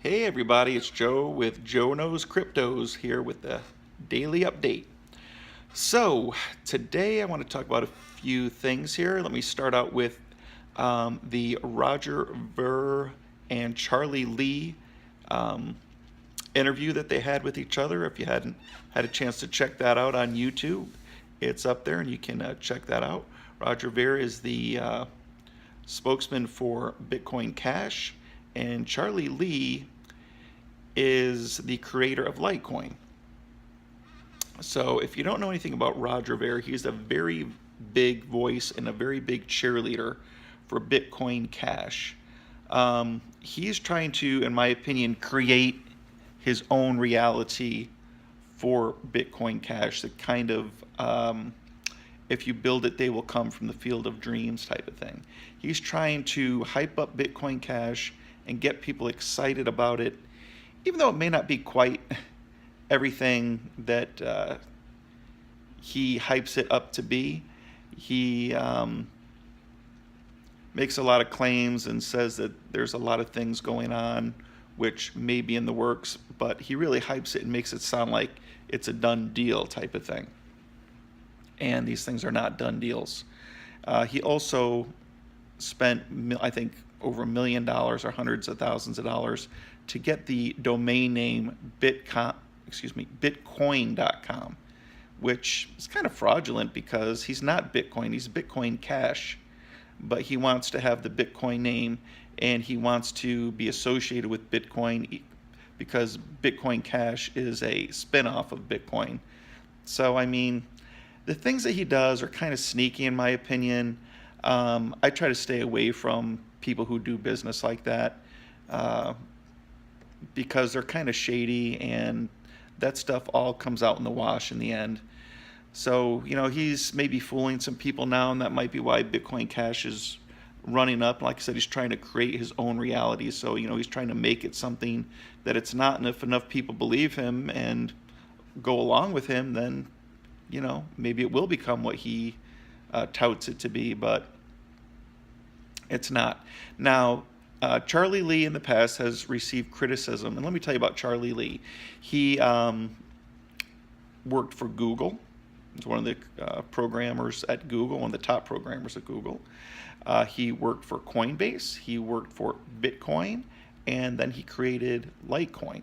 Hey everybody, it's Joe with Joe Knows Cryptos here with the daily update. So today I want to talk about a few things here. Let me start out with the Roger Ver and Charlie Lee interview that they had with each other. If you hadn't had a chance to check that out on YouTube, it's up there and you can check that out. Roger Veer is the spokesman for Bitcoin Cash, and Charlie Lee is the creator of Litecoin. So if you don't know anything about Roger Ver, he's a very big voice and a very big cheerleader for Bitcoin Cash. He's trying to, in my opinion, create his own reality for Bitcoin Cash, the kind of if you build it, they will come from the field of dreams type of thing. He's trying to hype up Bitcoin Cash and get people excited about it, even though it may not be quite everything that he hypes it up to be. He makes a lot of claims and says that there's a lot of things going on which may be in the works, but he really hypes it and makes it sound like it's a done deal type of thing. And these things are not done deals. He also spent, I think, over $1 million or hundreds of thousands of dollars to get the domain name Bitcoin.com, which is kind of fraudulent because he's not Bitcoin, he's Bitcoin Cash. But he wants to have the Bitcoin name and he wants to be associated with Bitcoin because Bitcoin Cash is a spin-off of Bitcoin. So, I mean, the things that he does are kind of sneaky in my opinion. I try to stay away from people who do business like that because they're kind of shady and that stuff all comes out in the wash in the end. So, you know, he's maybe fooling some people now, and that might be why Bitcoin Cash is running up. Like I said, he's trying to create his own reality. So, you know, he's trying to make it something that it's not. And if enough people believe him and go along with him, then, you know, maybe it will become what he touts it to be, but it's not. Now, Charlie Lee in the past has received criticism, and let me tell you about Charlie Lee. He worked for Google. He's one of the programmers at Google, one of the top programmers at Google. He worked for Coinbase, he worked for Bitcoin, and then he created Litecoin.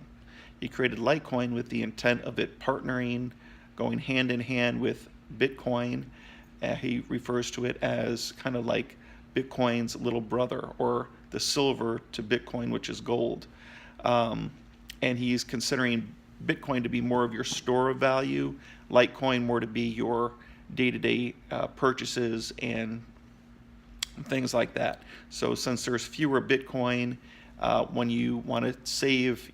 He created Litecoin with the intent of it partnering, going hand in hand with Bitcoin. He refers to it as kind of like Bitcoin's little brother, or the silver to Bitcoin, which is gold. And he's considering Bitcoin to be more of your store of value, Litecoin more to be your day-to-day purchases and things like that. So since there's fewer Bitcoin, when you want to save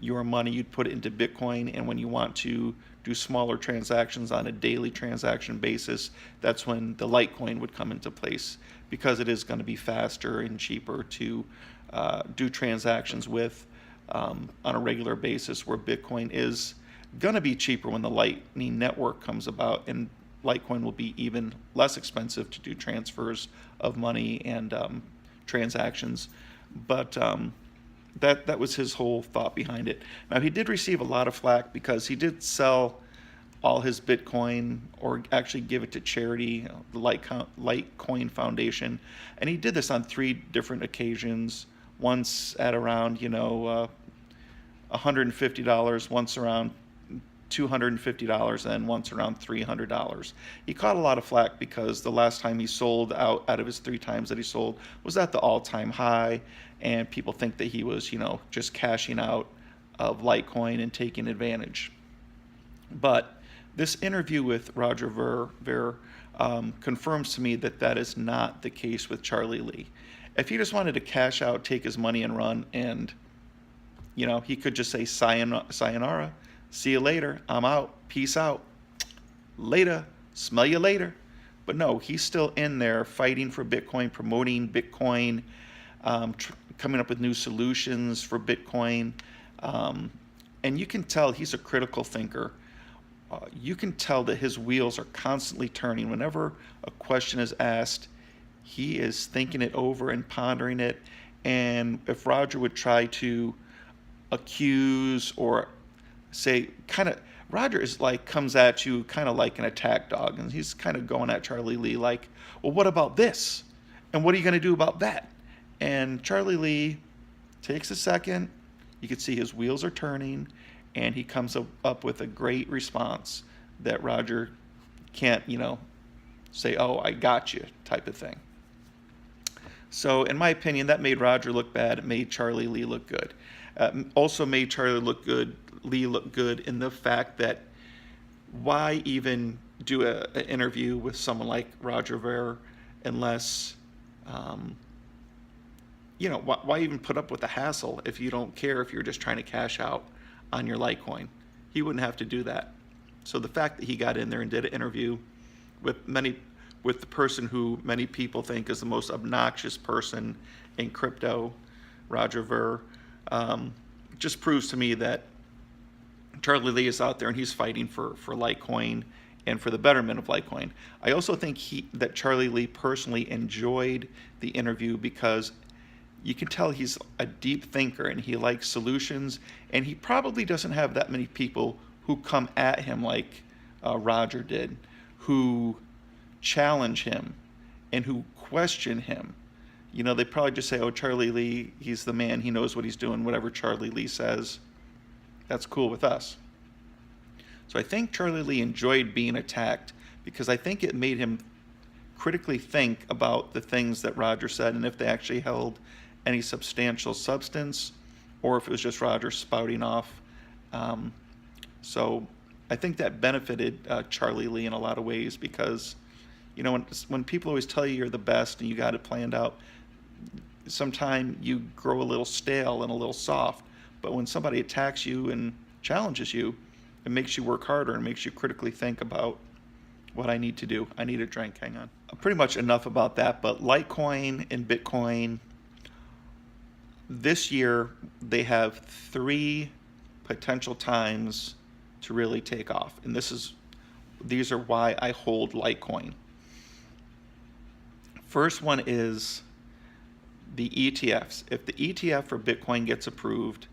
your money, you'd put it into Bitcoin, and when you want to do smaller transactions on a daily transaction basis, that's when the Litecoin would come into place, because it is going to be faster and cheaper to do transactions with on a regular basis, where Bitcoin is going to be cheaper when the Lightning Network comes about, and Litecoin will be even less expensive to do transfers of money and transactions. But that was his whole thought behind it. Now, he did receive a lot of flack because he did sell all his Bitcoin, or actually give it to charity, the Litecoin Foundation, and he did this on 3 different occasions. Once at around, $150, once around $250, and once around $300. He caught a lot of flack because the last time he sold out of his 3 times that he sold was at the all-time high, and people think that he was, just cashing out of Litecoin and taking advantage. But this interview with Roger Ver confirms to me that that is not the case with Charlie Lee. If he just wanted to cash out, take his money and run, and he could just say sayonara, see you later, I'm out, peace out, later, smell you later. But no, he's still in there fighting for Bitcoin, promoting Bitcoin, coming up with new solutions for Bitcoin. And you can tell he's a critical thinker. You can tell that his wheels are constantly turning. Whenever a question is asked, he is thinking it over and pondering it. And if Roger would try to accuse or say kind of, Roger is like comes at you kind of like an attack dog, and he's kind of going at Charlie Lee like, well, what about this? And what are you going to do about that? And Charlie Lee takes a second. You can see his wheels are turning, and he comes up with a great response that Roger can't, say, oh, I got you type of thing. So in my opinion, that made Roger look bad. It made Charlie Lee look good. Also made Lee look good in the fact that why even do an interview with someone like Roger Veer unless, why even put up with the hassle if you don't care, if you're just trying to cash out on your Litecoin? He wouldn't have to do that. So the fact that he got in there and did an interview with the person who many people think is the most obnoxious person in crypto, Roger Ver, just proves to me that Charlie Lee is out there and he's fighting for Litecoin and for the betterment of Litecoin. I also think that Charlie Lee personally enjoyed the interview because you can tell he's a deep thinker and he likes solutions, and he probably doesn't have that many people who come at him like Roger did, who challenge him and who question him. They probably just say, oh, Charlie Lee, he's the man, he knows what he's doing, whatever Charlie Lee says, that's cool with us. So I think Charlie Lee enjoyed being attacked because I think it made him critically think about the things that Roger said and if they actually held any substantial substance or if it was just Roger spouting off. So I think that benefited Charlie Lee in a lot of ways because, when people always tell you you're the best and you got it planned out, sometimes you grow a little stale and a little soft. But when somebody attacks you and challenges you, it makes you work harder and makes you critically think about what I need to do. I need a drink, hang on. Pretty much enough about that, but Litecoin and Bitcoin, this year they have 3 potential times to really take off. And these are why I hold Litecoin. First one is the ETFs. If the ETF for Bitcoin gets approved,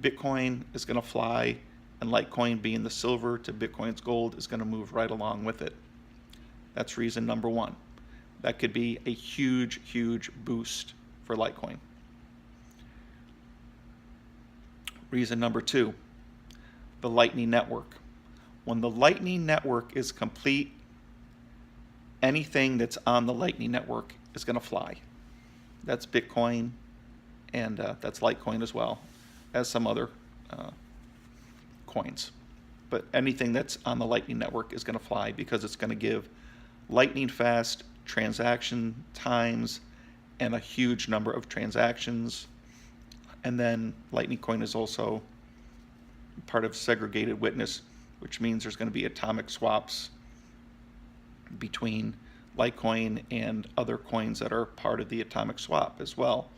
Bitcoin is going to fly, and Litecoin, being the silver to Bitcoin's gold, is going to move right along with it. That's reason number 1. That could be a huge, huge boost for Litecoin. Reason number 2, the Lightning Network. When the Lightning Network is complete, anything that's on the Lightning Network is going to fly. That's Bitcoin, and that's Litecoin as well as some other coins. But anything that's on the Lightning Network is going to fly because it's going to give lightning fast transaction times and a huge number of transactions. And then Lightning Coin is also part of segregated witness, which means there's going to be atomic swaps between Litecoin and other coins that are part of the atomic swap as well,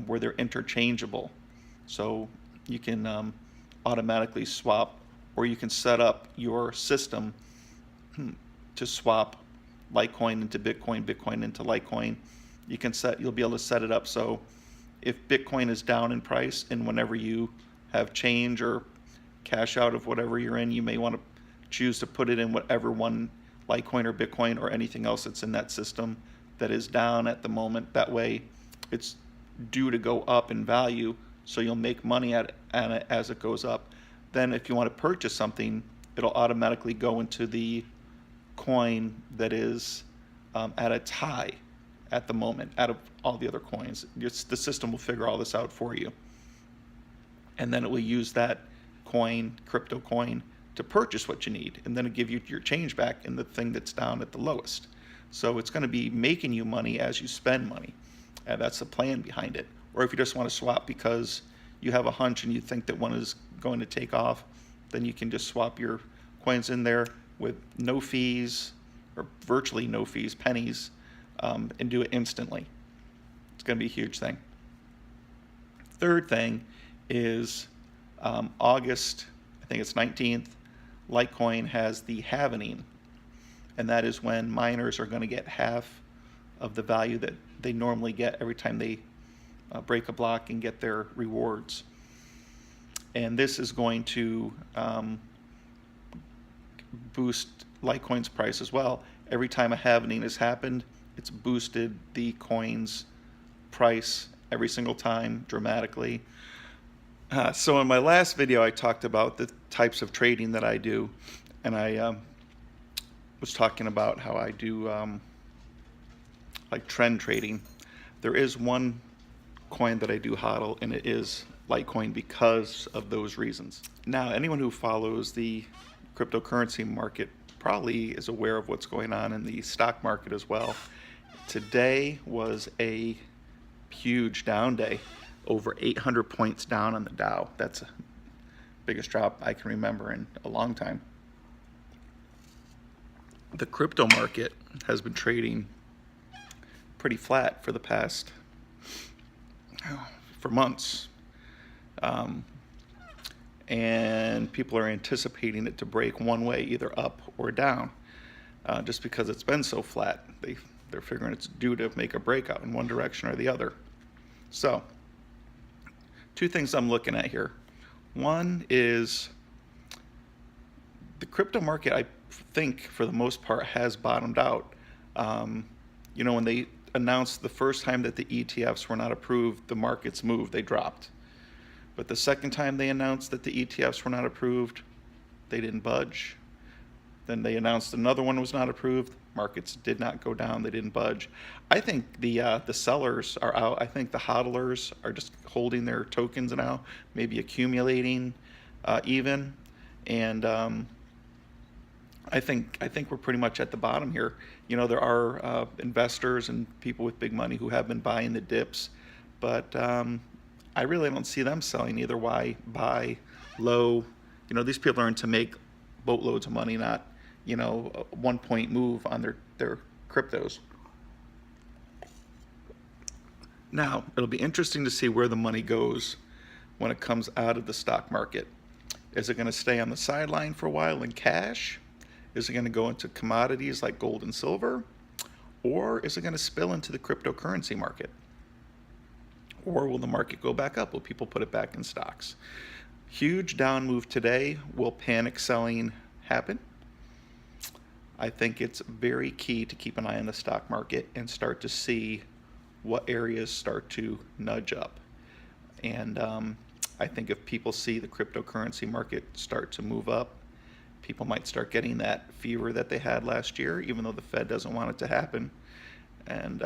where they're interchangeable. So you can automatically swap, or you can set up your system to swap Litecoin into Bitcoin, Bitcoin into Litecoin. You'll be able to set it up so if Bitcoin is down in price and whenever you have change or cash out of whatever you're in, you may want to choose to put it in whatever one Litecoin or Bitcoin or anything else that's in that system that is down at the moment. That way it's due to go up in value, so you'll make money at it as it goes up. Then if you want to purchase something, it'll automatically go into the coin that is at its high at the moment out of all the other coins. The system will figure all this out for you. And then it will use that coin, crypto coin, to purchase what you need, and then it'll give you your change back in the thing that's down at the lowest. So it's going to be making you money as you spend money. And that's the plan behind it. Or if you just want to swap because you have a hunch and you think that one is going to take off, then you can just swap your coins in there with no fees, or virtually no fees, pennies, and do it instantly. It's going to be a huge thing. Third thing is August, I think it's 19th, Litecoin has the halvening, and that is when miners are going to get half of the value that they normally get every time they break a block and get their rewards. And this is going to boost Litecoin's price as well. Every time a halvening has happened, it's boosted the coin's price every single time dramatically. So in my last video, I talked about the types of trading that I do, and I was talking about how I do like trend trading. There is one coin that I do HODL, and it is Litecoin because of those reasons. Now, anyone who follows the cryptocurrency market probably is aware of what's going on in the stock market as well. Today was a huge down day, over 800 points down on the Dow. That's the biggest drop I can remember in a long time. The crypto market has been trading pretty flat for the past, for months. And people are anticipating it to break one way, either up or down, just because it's been so flat. They're figuring it's due to make a breakout in one direction or the other. So, two things I'm looking at here. One is the crypto market, I think, for the most part, has bottomed out. You know, when they announced the first time that the ETFs were not approved, the markets moved, they dropped. But the second time they announced that the ETFs were not approved, they didn't budge. Then they announced another one was not approved, markets did not go down, they didn't budge. I think the sellers are out. I think the hodlers are just holding their tokens now, maybe accumulating even. And I think we're pretty much at the bottom here. You know, there are investors and people with big money who have been buying the dips, but I really don't see them selling either. Why buy low? You know, these people are in to make boatloads of money, not, you know, a 1 point move on their cryptos. Now, it'll be interesting to see where the money goes when it comes out of the stock market. Is it going to stay on the sideline for a while in cash? Is it going to go into commodities like gold and silver? Or is it going to spill into the cryptocurrency market? Or will the market go back up? Will people put it back in stocks? Huge down move today. Will panic selling happen? I think it's very key to keep an eye on the stock market and start to see what areas start to nudge up. And I think if people see the cryptocurrency market start to move up, people might start getting that fever that they had last year, even though the Fed doesn't want it to happen. And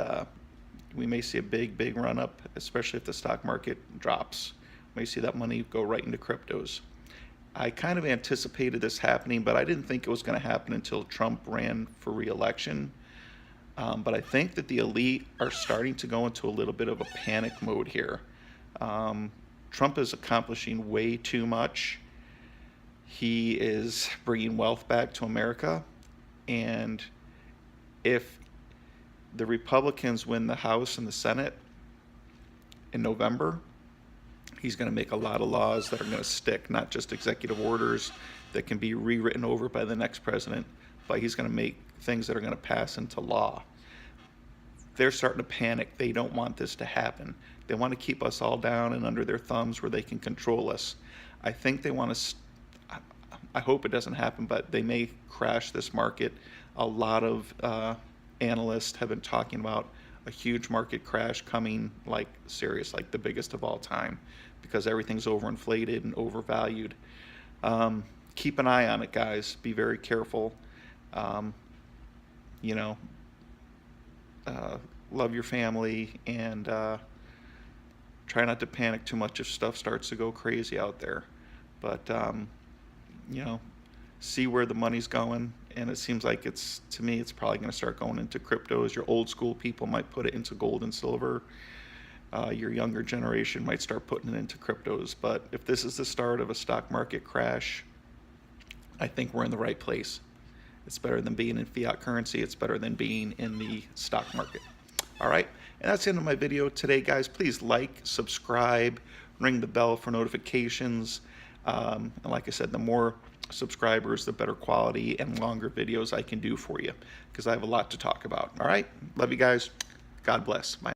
we may see a big run up, especially if the stock market drops. We may see that money go right into cryptos. I kind of anticipated this happening, but I didn't think it was going to happen until Trump ran for re-election. But I think that the elite are starting to go into a little bit of a panic mode here. Trump is accomplishing way too much. He is bringing wealth back to America. And if the Republicans win the House and the Senate in November, he's going to make a lot of laws that are going to stick, not just executive orders that can be rewritten over by the next president, but he's going to make things that are going to pass into law. They're starting to panic. They don't want this to happen. They want to keep us all down and under their thumbs where they can control us. I think they want to, I hope it doesn't happen, but they may crash this market. A lot of analysts have been talking about a huge market crash coming, like serious, like the biggest of all time, because everything's overinflated and overvalued. Keep an eye on it, guys. Be very careful. You know, love your family, and try not to panic too much if stuff starts to go crazy out there. But you know, see where the money's going, and it seems like it's, to me, it's probably going to start going into cryptos. Your old school people might put it into gold and silver. Your younger generation might start putting it into cryptos. But if this is the start of a stock market crash, I think we're in the right place. It's better than being in fiat currency. It's better than being in the stock market. All right, and that's the end of my video today, guys. Please like, subscribe, ring the bell for notifications. And like I said, the more subscribers, the better quality and longer videos I can do for you, because I have a lot to talk about. All right, love you guys. God bless. Bye.